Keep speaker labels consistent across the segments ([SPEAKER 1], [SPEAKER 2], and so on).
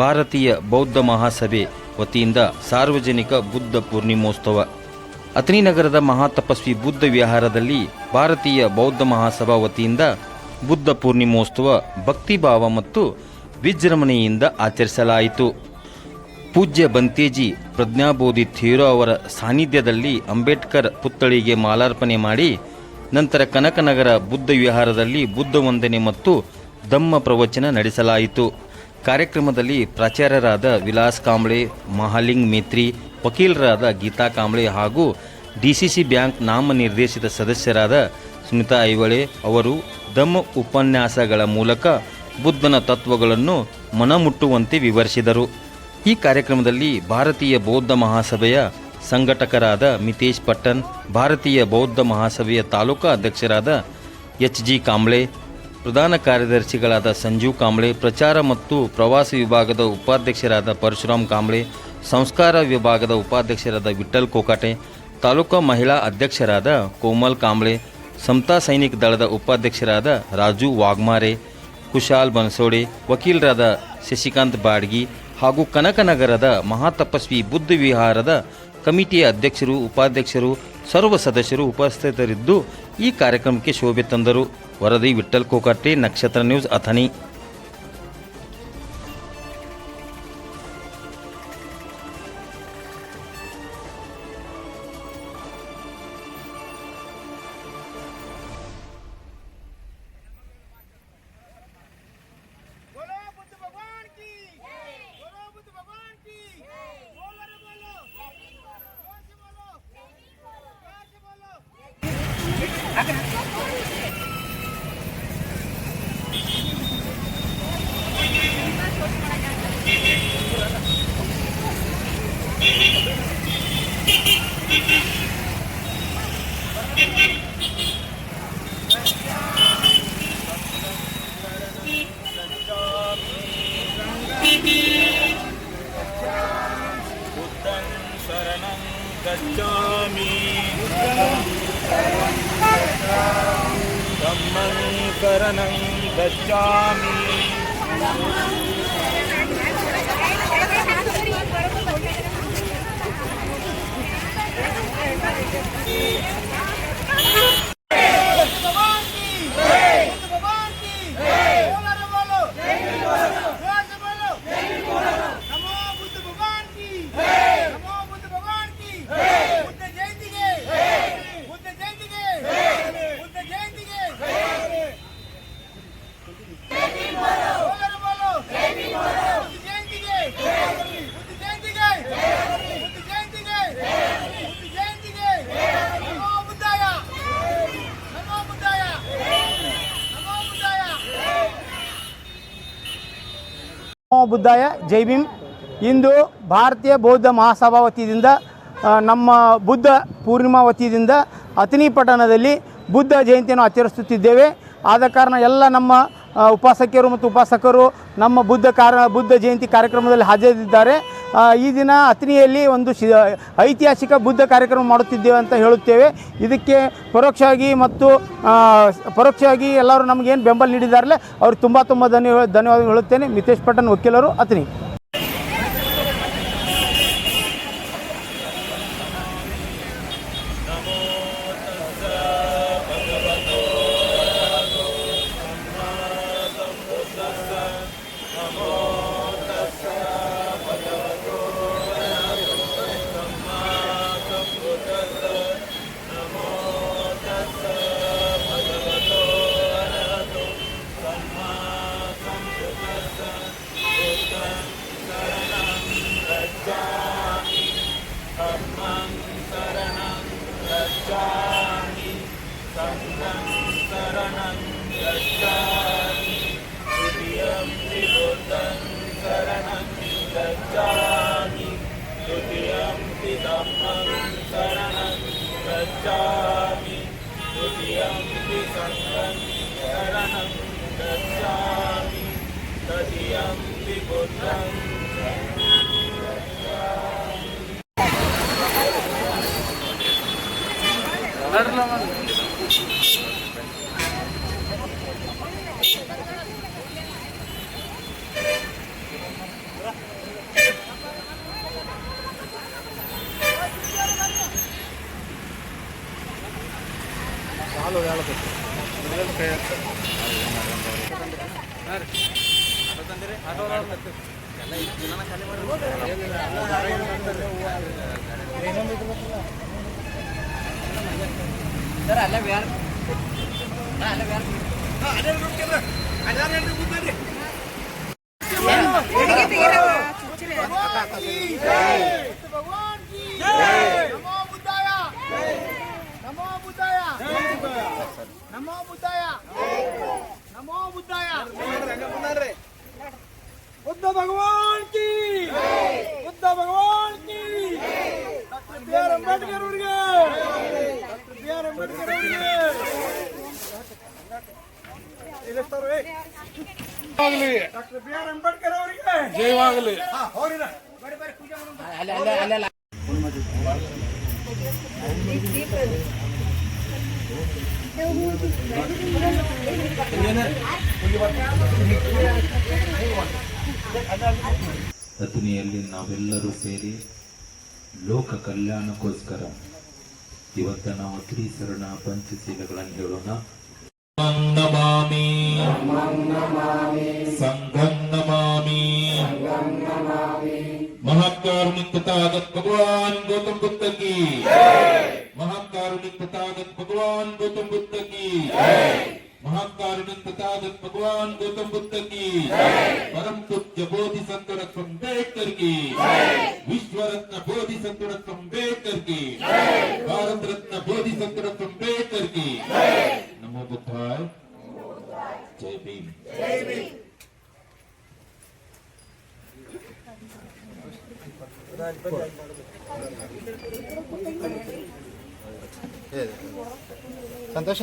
[SPEAKER 1] ಭಾರತೀಯ ಬೌದ್ಧ ಮಹಾಸಭೆ ವತಿಯಿಂದ ಸಾರ್ವಜನಿಕ ಬುದ್ಧ ಪೂರ್ಣಿಮೋತ್ಸವ. ಅಥಣಿ ನಗರದ ಮಹಾತಪಸ್ವಿ ಬುದ್ಧ ವಿಹಾರದಲ್ಲಿ ಭಾರತೀಯ ಬೌದ್ಧ ಮಹಾಸಭಾ ವತಿಯಿಂದ ಬುದ್ಧ ಪೂರ್ಣಿಮೋತ್ಸವ ಭಕ್ತಿಭಾವ ಮತ್ತು ವಿಜೃಂಭಣೆಯಿಂದ ಆಚರಿಸಲಾಯಿತು. ಪೂಜ್ಯ ಬಂತೇಜಿ ಪ್ರಜ್ಞಾಬೋಧಿ ಥೇರೋ ಅವರ ಸಾನ್ನಿಧ್ಯದಲ್ಲಿ ಅಂಬೇಡ್ಕರ್ ಪುತ್ಥಳಿಗೆ ಮಾಲಾರ್ಪಣೆ ಮಾಡಿ ನಂತರ ಕನಕನಗರ ಬುದ್ಧ ವಿಹಾರದಲ್ಲಿ ಬುದ್ಧ ವಂದನೆ ಮತ್ತು ಧಮ್ಮ ಪ್ರವಚನ ನಡೆಸಲಾಯಿತು. ಕಾರ್ಯಕ್ರಮದಲ್ಲಿ ಪ್ರಾಚಾರ್ಯರಾದ ವಿಲಾಸ್ ಕಾಂಬ್ಳೆ, ಮಹಾಲಿಂಗ್ ಮೇತ್ರಿ, ವಕೀಲರಾದ ಗೀತಾ ಕಾಂಬ್ಳೆ ಹಾಗೂ ಡಿಸಿಸಿ ಬ್ಯಾಂಕ್ ನಾಮನಿರ್ದೇಶಿತ ಸದಸ್ಯರಾದ ಸುನಿತಾ ಐವಳೆ ಅವರು ಧಮ್ಮ ಉಪನ್ಯಾಸಗಳ ಮೂಲಕ ಬುದ್ಧನ ತತ್ವಗಳನ್ನು ಮನಮುಟ್ಟುವಂತೆ ವಿವರಿಸಿದರು. ಈ ಕಾರ್ಯಕ್ರಮದಲ್ಲಿ ಭಾರತೀಯ ಬೌದ್ಧ ಮಹಾಸಭೆಯ ಸಂಘಟಕರಾದ ಮಿತೇಶ್ ಪಟ್ಟಣ್, ಭಾರತೀಯ ಬೌದ್ಧ ಮಹಾಸಭೆಯ ತಾಲೂಕಾ ಅಧ್ಯಕ್ಷರಾದ ಎಚ್.ಜಿ. ಕಾಂಬ್ಳೆ, ಪ್ರಧಾನ ಕಾರ್ಯದರ್ಶಿಗಳಾದ ಸಂಜೀವ್ ಕಾಂಬ್ಳೆ, ಪ್ರಚಾರ ಮತ್ತು ಪ್ರವಾಸ ವಿಭಾಗದ ಉಪಾಧ್ಯಕ್ಷರಾದ ಪರಶುರಾಮ್ ಕಾಂಬ್ಳೆ, ಸಂಸ್ಕಾರ ವಿಭಾಗದ ಉಪಾಧ್ಯಕ್ಷರಾದ ವಿಠ್ಠಲ್ ಕೋಕಾಟೆ, ತಾಲೂಕಾ ಮಹಿಳಾ ಅಧ್ಯಕ್ಷರಾದ ಕೋಮಲ್ ಕಾಂಬ್ಳೆ, ಸಮತಾ ಸೈನಿಕ ದಳದ ಉಪಾಧ್ಯಕ್ಷರಾದ ರಾಜು ವಾಗ್ಮಾರೆ, ಕುಶಾಲ್ ಬನ್ಸೋಡೆ, ವಕೀಲರಾದ ಶಶಿಕಾಂತ್ ಬಾಡ್ಗಿ ಹಾಗೂ ಕನಕನಗರದ ಮಹಾತಪಸ್ವಿ ಬುದ್ಧ ವಿಹಾರದ ಕಮಿಟಿಯ ಅಧ್ಯಕ್ಷರು, ಉಪಾಧ್ಯಕ್ಷರು, ಸರ್ವ ಸದಸ್ಯರು ಉಪಸ್ಥಿತರಿದ್ದು ಈ ಕಾರ್ಯಕ್ರಮಕ್ಕೆ ಶೋಭೆ ತಂದರು. ವರದಿ ವಿಠ್ಠಲ್ ಕೋಕಾಟೆ, ನಕ್ಷತ್ರ ನ್ಯೂಸ್, ಅಥಣಿ.
[SPEAKER 2] बुद्धं शरणं गच्छामि धम्मं शरणं गच्छामि
[SPEAKER 3] ಬುದ್ಧಾಯ ಜೈ ಭೀಮ್. ಇಂದು ಭಾರತೀಯ ಬೌದ್ಧ ಮಹಾಸಭಾ ವತಿಯಿಂದ ನಮ್ಮ ಬುದ್ಧ ಪೂರ್ಣಿಮಾ ವತಿಯಿಂದ ಅಥಣಿ ಪಟ್ಟಣದಲ್ಲಿ ಬುದ್ಧ ಜಯಂತಿಯನ್ನು ಆಚರಿಸುತ್ತಿದ್ದೇವೆ. ಆದ ಕಾರಣ ಎಲ್ಲ ನಮ್ಮ ಉಪಾಸಕಿಯರು ಮತ್ತು ಉಪಾಸಕರು ನಮ್ಮ ಬುದ್ಧ ಜಯಂತಿ ಕಾರ್ಯಕ್ರಮದಲ್ಲಿ ಹಾಜರಿದ್ದಾರೆ. ಈ ದಿನ ಅಥಣಿಯಲ್ಲಿ ಒಂದು ಐತಿಹಾಸಿಕ ಬುದ್ಧ ಕಾರ್ಯಕ್ರಮ ಮಾಡುತ್ತಿದ್ದೇವೆ ಅಂತ ಹೇಳುತ್ತೇವೆ. ಇದಕ್ಕೆ ಪರೋಕ್ಷವಾಗಿ ಎಲ್ಲರೂ ನಮಗೇನು ಬೆಂಬಲ ನೀಡಿದ್ದಾರಲ್ಲ ಅವ್ರಿಗೆ ತುಂಬ ಧನ್ಯವಾದ ಹೇಳುತ್ತೇನೆ. ಮಿತೇಶ್ ಪಟ್ಟಣ್, ವಕೀಲರು, ಅಥಣಿ.
[SPEAKER 2] बुद्ध भगवान की बुद्ध भगवान की डॉक्टर बी आर अंबेडकर ಅವರಿಗೆ ಡಾಕ್ಟರ್ ಬಿ ಆರ್ ಅಂಬೇಡ್ಕರ್ ಅವರಿಗೆ ಡಾಕ್ಟರ್ ಬಿ ಆರ್ ಅಂಬೇಡ್ಕರ್ ಅವರಿಗೆ ಜಯವಾಗಲಿ. ಹೋರಿನ ಬಡಿ ಬಡಿ ಪೂಜೆ ಮಾಡೋಣ.
[SPEAKER 4] ಅತನಿಯಲ್ಲಿ ನಾವೆಲ್ಲರೂ ಸೇರಿ ಲೋಕ ಕಲ್ಯಾಣಕ್ಕೋಸ್ಕರ ಇವತ್ತ ನಾವು ತ್ರಿಸರಣ ಪಂಚಶೀಲಗಳನ್ನು ಹೇಳೋಣ. ನಮಾಮಿ ಸಂಘಂ ನಮಾಮಿ महाकारुणिक तथागत भगवान गौतम बुद्ध की महाकारुणिक तथागत भगवान गौतम बुद्ध की महाकारुणिक तथागत भगवान गौतम बुद्ध की परम पूज्य बोधिसत्व डॉक्टर अंबेडकर की विश्व रत्न बोधिसत्व डॉक्टर अंबेडकर की भारत रत्न बोधिसत्व डॉक्टर अंबेडकर की नमो बुद्धाय जय भीम.
[SPEAKER 3] ಸಂತೋಷ.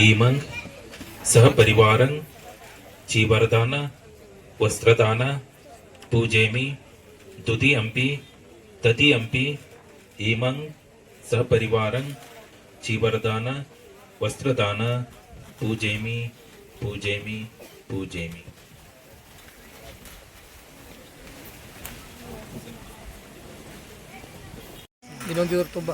[SPEAKER 4] ईमंग सहपरिवारं चीवरदान वस्त्रदान पूजेमि दुदि अंपि तदि अंपि ईमंग सहपरिवारं चीवरदान वस्त्रदान पूजेमि पूजेमि पूजेमि.
[SPEAKER 3] ಇನ್ನೊಂದಿದ್ರು ತುಂಬ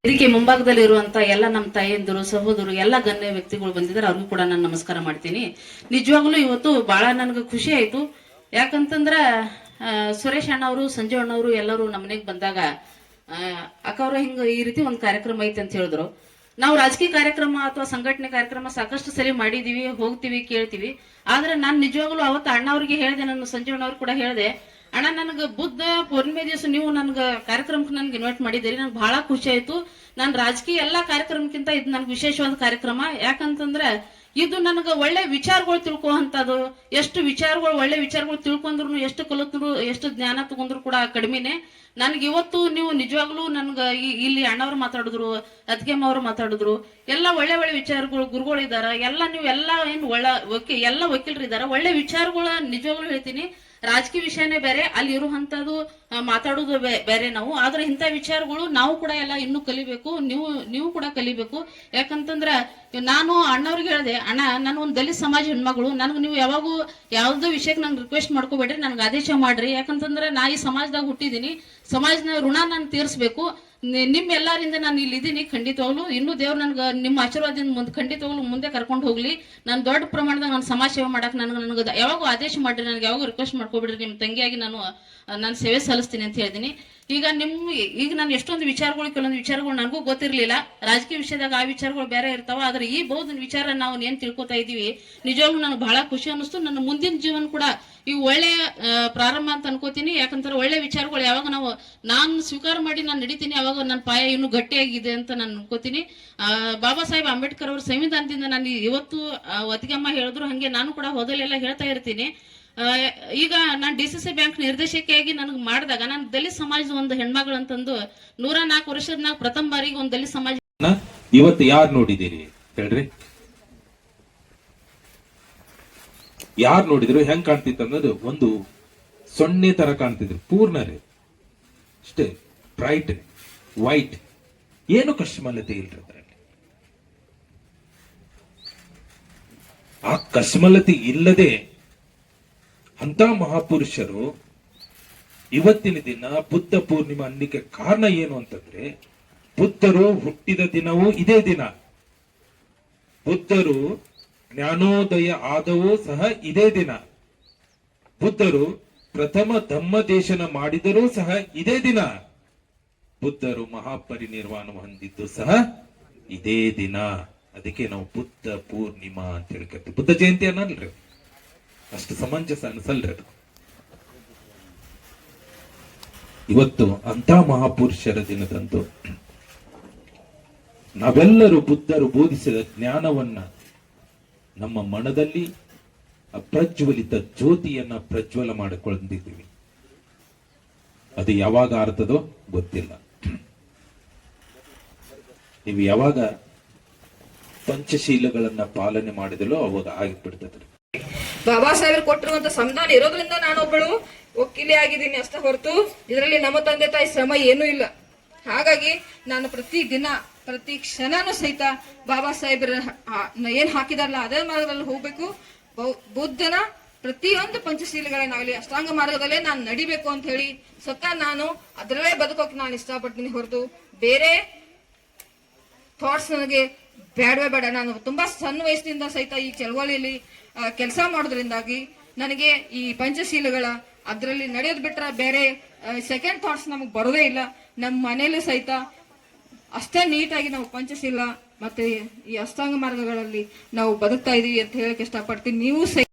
[SPEAKER 5] ಇದಕ್ಕೆ ಮುಂಭಾಗದಲ್ಲಿ ಇರುವಂತ ಎಲ್ಲ ನಮ್ಮ ತಾಯಿಯಂದರು ಸಹೋದರರು ಎಲ್ಲ ಗಣ್ಯ ವ್ಯಕ್ತಿಗಳು ಬಂದಿದ್ದಾರೆ. ಅವ್ರಿಗೂ ಕೂಡ ನಾನು ನಮಸ್ಕಾರ ಮಾಡ್ತೀನಿ. ನಿಜವಾಗ್ಲೂ ಇವತ್ತು ಬಹಳ ನನಗೆ ಖುಷಿ ಆಯ್ತು. ಯಾಕಂತಂದ್ರ ಸುರೇಶ್ ಅಣ್ಣವರು ಸಂಜು ಅಣ್ಣವರು ಎಲ್ಲರೂ ನಮ್ಮ ಮನೆಗೆ ಬಂದಾಗ ಅಕ್ಕ ಅವ್ರ ಹಿಂಗ ಈ ರೀತಿ ಒಂದು ಕಾರ್ಯಕ್ರಮ ಐತೆ ಅಂತ ಹೇಳಿದ್ರು. ನಾವು ರಾಜಕೀಯ ಕಾರ್ಯಕ್ರಮ ಅಥವಾ ಸಂಘಟನೆ ಕಾರ್ಯಕ್ರಮ ಸಾಕಷ್ಟು ಸರಿ ಮಾಡಿದೀವಿ, ಹೋಗ್ತೀವಿ, ಕೇಳ್ತೀವಿ. ಆದ್ರೆ ನಾನು ನಿಜವಾಗ್ಲೂ ಅವತ್ತು ಅಣ್ಣ ಅವ್ರಿಗೆ ಹೇಳಿದೆ, ನಾನು ಸಂಜು ಅಣ್ಣವ್ರು ಕೂಡ ಹೇಳಿದೆ, ಅಣ್ಣ ನನಗೆ ಬುದ್ಧ ಪೂರ್ಣಿಮೆ ದಿವಸ ನೀವು ನನ್ಗೆ ಕಾರ್ಯಕ್ರಮಕ್ಕೆ ನನ್ಗೆ ಇನ್ವೈಟ್ ಮಾಡಿದ್ದೀರಿ, ನಂಗೆ ಬಹಳ ಖುಷಿ ಆಯ್ತು. ನಾನು ರಾಜಕೀಯ ಎಲ್ಲಾ ಕಾರ್ಯಕ್ರಮಕ್ಕಿಂತ ಇದು ನನ್ಗೆ ವಿಶೇಷವಾದ ಕಾರ್ಯಕ್ರಮ. ಯಾಕಂತಂದ್ರೆ ಇದು ನನಗೆ ಒಳ್ಳೆ ವಿಚಾರಗಳು ತಿಳ್ಕೊಳ್ಳುವಂಥದ್ದು. ಎಷ್ಟು ವಿಚಾರಗಳು ಒಳ್ಳೆ ವಿಚಾರಗಳು ತಿಳ್ಕೊಂಡ್ರು, ಎಷ್ಟು ಕಲಿತರು, ಎಷ್ಟು ಜ್ಞಾನ ತಗೊಂಡ್ರು ಕೂಡ ಕಡಿಮೆನೆ. ನನ್ಗೆ ಇವತ್ತು ನೀವು ನಿಜವಾಗ್ಲೂ ನನ್ಗೆ ಇಲ್ಲಿ ಅಣ್ಣವ್ರು ಮಾತಾಡಿದ್ರು, ಅದ್ಕೆಮ್ಮ ಅವ್ರು ಮಾತಾಡಿದ್ರು, ಎಲ್ಲ ಒಳ್ಳೆ ಒಳ್ಳೆ ವಿಚಾರಗಳು ಗುರುಗಳು ಇದಾರ. ಎಲ್ಲ ನೀವು ಎಲ್ಲ ಏನ್ ಎಲ್ಲ ವಕೀಲರು ಇದಾರ. ಒಳ್ಳೆ ವಿಚಾರಗಳು ನಿಜವಾಗ್ಲೂ ಹೇಳ್ತೀನಿ. ರಾಜಕೀಯ ವಿಷಯನೇ ಬೇರೆ, ಅಲ್ಲಿ ಇರುವಂತದ್ದು ಮಾತಾಡೋದು ಬೇರೆ. ನಾವು ಆದ್ರೆ ಇಂಥ ವಿಚಾರಗಳು ನಾವು ಕೂಡ ಎಲ್ಲ ಇನ್ನೂ ಕಲಿಬೇಕು, ನೀವು ಕೂಡ ಕಲಿಬೇಕು. ಯಾಕಂತಂದ್ರ ನಾನು ಅಣ್ಣವ್ರಿಗೆ ಹೇಳಿದೆ, ಅಣ್ಣ ನಾನು ಒಂದು ದಲಿತ ಸಮಾಜ ಹೆಣ್ಮಗಳು, ನನ್ಗೆ ನೀವು ಯಾವಾಗೂ ಯಾವ್ದೋ ವಿಷಯಕ್ಕೆ ನಂಗೆ ರಿಕ್ವೆಸ್ಟ್ ಮಾಡ್ಕೋಬೇಡ್ರಿ, ನನ್ಗೆ ಆದೇಶ ಮಾಡ್ರಿ. ಯಾಕಂತಂದ್ರೆ ನಾ ಈ ಸಮಾಜದಾಗ ಹುಟ್ಟಿದೀನಿ, ಸಮಾಜದ ಋಣ ನಾನು ತೀರಿಸ್ಬೇಕು. ನಿಮ್ಮೆಲ್ಲರಿಂದ ನಾನು ಇಲ್ಲಿ ಇದ್ದೀನಿ. ಖಂಡಿತವಾಗ್ಲು ಇನ್ನೂ ದೇವ್ರು ನನ್ಗೆ ನಿಮ್ಮ ಆಶೀರ್ವಾದದಿಂದ ಖಂಡಿತವಾಗ್ಲು ಮುಂದೆ ಕರ್ಕೊಂಡು ಹೋಗ್ಲಿ. ನಾನು ದೊಡ್ಡ ಪ್ರಮಾಣದಾಗ ನಾನು ಸಮಾಜ ಸೇವೆ ಮಾಡಕ್ ನನಗೆ ಯಾವಾಗೂ ಆದೇಶ ಮಾಡ್ರಿ, ನನಗೆ ಯಾವಾಗ ರಿಕ್ವೆಸ್ಟ್ ಮಾಡ್ಕೊಬಿಡ್ರಿ. ನಿಮ್ಮ ತಂಗಿಯಾಗಿ ನಾನು ಸೇವೆ ಸಲ್ಲಿಸ್ತೀನಿ ಅಂತ ಹೇಳಿದೀನಿ. ಈಗ ನಾನು ಎಷ್ಟೊಂದು ವಿಚಾರಗಳು, ಕೆಲವೊಂದು ವಿಚಾರಗಳು ನನಗೂ ಗೊತ್ತಿರ್ಲಿಲ್ಲ. ರಾಜಕೀಯ ವಿಷಯದಾಗ ಆ ವಿಚಾರಗಳು ಬೇರೆ ಇರ್ತಾವ. ಆದ್ರೆ ಈ ಬೌದ್ಧ ವಿಚಾರ ನಾವು ಏನ್ ತಿಳ್ಕೊತಾ ಇದೀವಿ, ನಿಜವಾಗ್ಲೂ ನನಗೆ ಬಹಳ ಖುಷಿ ಅನಿಸ್ತು. ನನ್ನ ಮುಂದಿನ ಜೀವನ ಕೂಡ ಈ ಒಳ್ಳೆ ಪ್ರಾರಂಭ ಅಂತ ಅನ್ಕೋತೀನಿ. ಯಾಕಂದ್ರೆ ಒಳ್ಳೆ ವಿಚಾರಗಳು ಯಾವಾಗ ನಾನು ಸ್ವೀಕಾರ ಮಾಡಿ ನಾನು ನಡೀತೀನಿ, ಅವಾಗ ನನ್ನ ಪಾಯ ಇನ್ನೂ ಗಟ್ಟಿಯಾಗಿದೆ ಅಂತ ನಾನು ಅನ್ಕೋತೀನಿ. ಬಾಬಾ ಸಾಹೇಬ್ ಅಂಬೇಡ್ಕರ್ ಅವ್ರ ಸಂವಿಧಾನದಿಂದ ನಾನು ಇವತ್ತು ಒತ್ತಿಗೆಮ್ಮ ಹೇಳಿದ್ರು ಹಂಗೆ ನಾನು ಕೂಡ ಹೋದಲೆಲ್ಲ ಹೇಳ್ತಾ ಇರ್ತೀನಿ. ಈಗ ನಾನು DCC ಬ್ಯಾಂಕ್ ನಿರ್ದೇಶಕಿಯಾಗಿ ನನಗೆ ಮಾಡಿದಾಗ ನಾನು ದಲಿತ ಸಮಾಜದ ಒಂದು ಹೆಣ್ಮಗಳು ಅಂತಂದು 104 ವರ್ಷದ ಪ್ರಥಮ ಬಾರಿಗೆ ಒಂದು ದಲಿತ ಸಮಾಜ
[SPEAKER 4] ಇವತ್ತು ಯಾರು ನೋಡಿದ್ದೀರಿ ಹೇಳ್ರಿ? ಯಾರು ನೋಡಿದ್ರು ಹೆಂಗ್ ಕಾಣ್ತಿತ್ತು ಅನ್ನೋದು ಒಂದು ಸೊನ್ನೆ ತರ ಕಾಣ್ತಿದ್ರು. ಪೂರ್ಣ ರೀ, ಅಷ್ಟೇ ಬ್ರೈಟ್ ವೈಟ್, ಏನು ಕಶ್ಮಲತೆ ಇಲ್ರಿ ಅದರಲ್ಲಿ. ಆ ಕಶ್ಮಲತೆ ಇಲ್ಲದೆ ಅಂತ ಮಹಾಪುರುಷರು ಇವತ್ತಿನ ದಿನ ಬುದ್ಧ ಪೂರ್ಣಿಮಾ ಅನ್ನಲಿಕ್ಕೆ ಕಾರಣ ಏನು ಅಂತಂದ್ರೆ, ಬುದ್ಧರು ಹುಟ್ಟಿದ ದಿನವೂ ಇದೇ ದಿನ, ಬುದ್ಧರು ಜ್ಞಾನೋದಯ ಆದವೂ ಸಹ ಇದೇ ದಿನ, ಬುದ್ಧರು ಪ್ರಥಮ ಧಮ್ಮದೇಶನ ಮಾಡಿದರೂ ಸಹ ಇದೇ ದಿನ, ಬುದ್ಧರು ಮಹಾಪರಿನಿರ್ವಾಣ ಹೊಂದಿದ್ದು ಸಹ ಇದೇ ದಿನ. ಅದಕ್ಕೆ ನಾವು ಬುದ್ಧ ಪೂರ್ಣಿಮಾ ಅಂತ ಹೇಳಿ ಕರಿತೀವಿ. ಬುದ್ಧ ಜಯಂತಿ ಅನ್ನಲ್ರಿ, ಅಷ್ಟು ಸಮಂಜಸ ಅನ್ಸಲ್ರಿ ಅದು. ಇವತ್ತು ಅಂತ ಮಹಾಪುರುಷರ ದಿನದಂದು ನಾವೆಲ್ಲರೂ ಬುದ್ಧರು ಬೋಧಿಸಿದ ಜ್ಞಾನವನ್ನ ನಮ್ಮ ಮನದಲ್ಲಿ ಅಪ್ರಜ್ವಲಿತ ಜ್ಯೋತಿಯನ್ನ ಪ್ರಜ್ವಲ ಮಾಡಿಕೊಂಡಿದ್ದೀವಿ. ಅದು ಯಾವಾಗ ಆರ್ತದೋ ಗೊತ್ತಿಲ್ಲ. ನೀವು ಯಾವಾಗ ಪಂಚಶೀಲಗಳನ್ನ ಪಾಲನೆ ಮಾಡಿದಲೋ ಅವಾಗ ಆಗಿಬಿಡ್ತದ್ರಿ.
[SPEAKER 6] ಬಾಬಾ ಸಾಹೇಬರು ಕೊಟ್ಟಿರುವಂತ ಸಂವಿಧಾನ ಇರೋದ್ರಿಂದ ನಾನೊಬ್ಬಳು ವಕೀಲೆ ಆಗಿದ್ದೀನಿ ಅಷ್ಟೇ ಹೊರತು ಇದರಲ್ಲಿ ನಮ್ಮ ತಂದೆ ತಾಯಿ ಶ್ರಮ ಏನೂ ಇಲ್ಲ. ಹಾಗಾಗಿ ನಾನು ಪ್ರತಿ ದಿನ ಪ್ರತಿ ಕ್ಷಣನೂ ಸಹಿತ ಬಾಬಾ ಸಾಹೇಬರ ಏನ್ ಹಾಕಿದಾರಲ್ಲ ಅದೇ ಮಾರ್ಗದಲ್ಲಿ ಹೋಗ್ಬೇಕು. ಬುದ್ಧನ ಪ್ರತಿಯೊಂದು ಪಂಚಶೀಲಗಳನ್ನಾಗಲಿ ಅಷ್ಟಾಂಗ ಮಾರ್ಗದಲ್ಲೇ ನಾನು ನಡಿಬೇಕು ಅಂತ ಹೇಳಿ ಸ್ವತಃ ನಾನು ಅದರಲ್ಲೇ ಬದುಕೋಕೆ ನಾನು ಇಷ್ಟಪಡ್ತೀನಿ ಹೊರತು ಬೇರೆ ಥಾಟ್ಸ್ ನನಗೆ ಬೇಡವೇ ಬೇಡ. ನಾನು ತುಂಬಾ ಸಣ್ಣ ವಯಸ್ಸಿನಿಂದ ಸಹಿತ ಈ ಚಳವಳಿಯಲ್ಲಿ ಕೆಲಸ ಮಾಡೋದ್ರಿಂದಾಗಿ ನನಗೆ ಈ ಪಂಚಶೀಲಗಳ ಅದರಲ್ಲಿ ನಡೆಯೋದು ಬಿಟ್ರೆ ಬೇರೆ ಸೆಕೆಂಡ್ ಥಾಟ್ಸ್ ನಮಗೆ ಬರೋದೇ ಇಲ್ಲ. ನಮ್ಮ ಮನೇಲಿ ಸಹಿತ ಅಷ್ಟೇ ನೀಟಾಗಿ ನಾವು ಪಂಚಶೀಲ ಮತ್ತೆ ಈ ಅಷ್ಟಾಂಗ ಮಾರ್ಗಗಳಲ್ಲಿ ನಾವು ಬದುಕ್ತಾ ಇದೀವಿ ಅಂತ ಹೇಳಕ್ ಇಷ್ಟಪಡ್ತೀನಿ. ನೀವು ಸಹಿತ